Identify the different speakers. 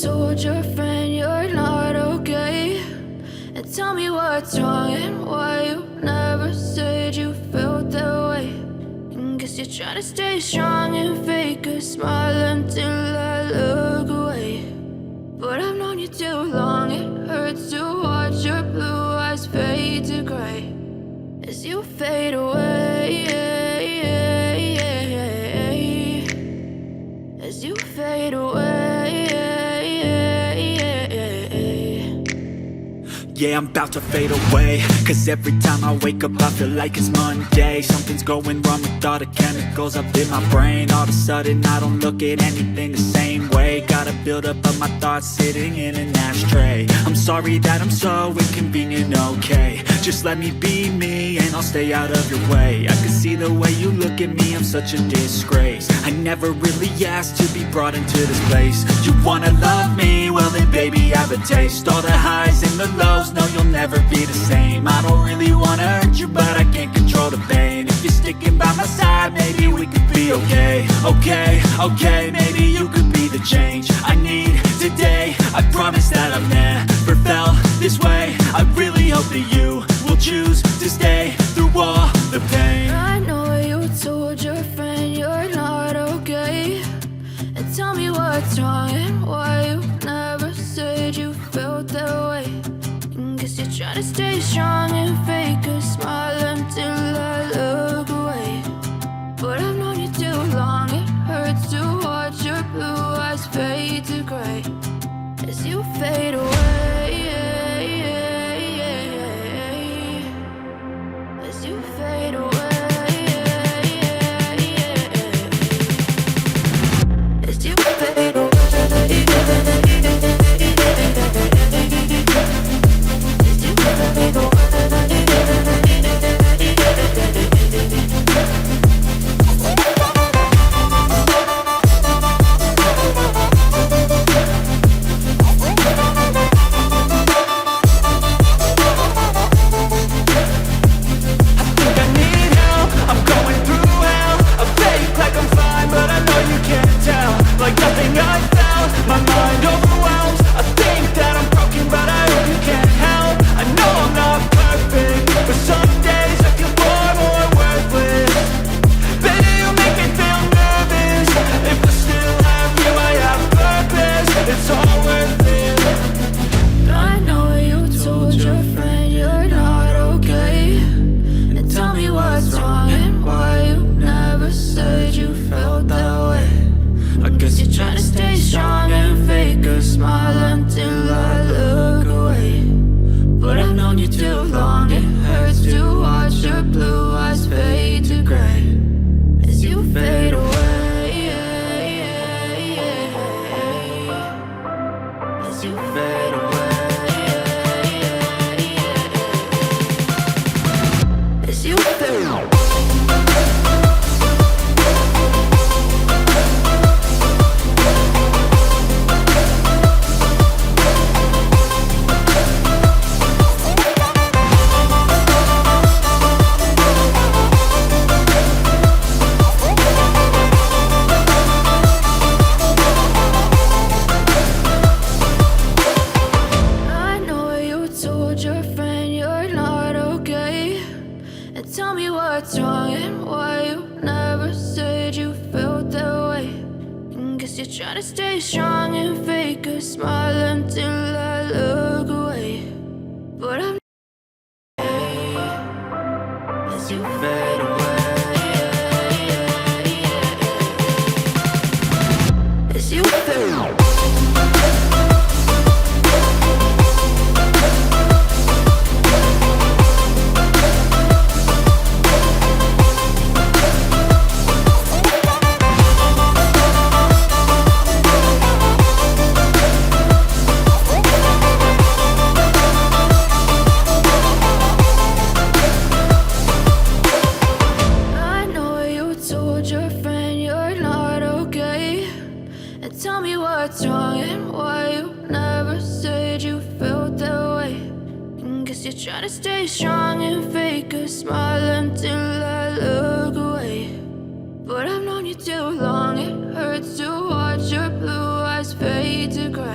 Speaker 1: told your friend you're not okay, and tell me what's wrong and why you never said you felt that way. And guess you're trying to stay strong and fake a smile until I look away. But I've known you too long, it hurts to watch your blue eyes fade to gray as you fade away, as you fade away.
Speaker 2: Yeah, I'm about to fade away, cause every time I wake up I feel like it's Monday. Something's going wrong with all the chemicals up in my brain. All of a sudden I don't look at anything the same way. Got a buildup of my thoughts sitting in an ashtray. I'm sorry that I'm so inconvenient, okay. Just let me be me and I'll stay out of your way. I can see the way you look at me, I'm such a disgrace. I never really asked to be brought into this place. You wanna love me? Well then baby have a taste. All the highs and the lows, no you'll never be the same. I don't really wanna hurt you but I can't control the pain. If you're sticking by my side maybe we could be okay. Okay, maybe you could be the change I need today. I promise that I've never felt this way. I really hope that you will choose to stay through all the pain.
Speaker 1: I know you told your friend you're not okay, and tell me what's wrong and why you never said you felt that way. And guess you're trying to stay strong and fake a smile until I look away. But I've known you too long, it hurts to watch your blue eyes fade to gray as you fade away, as you fade away, as you fade away. Try to stay strong and fake a smile until I look away. But I've known you too long, it hurts to watch your blue eyes fade to gray.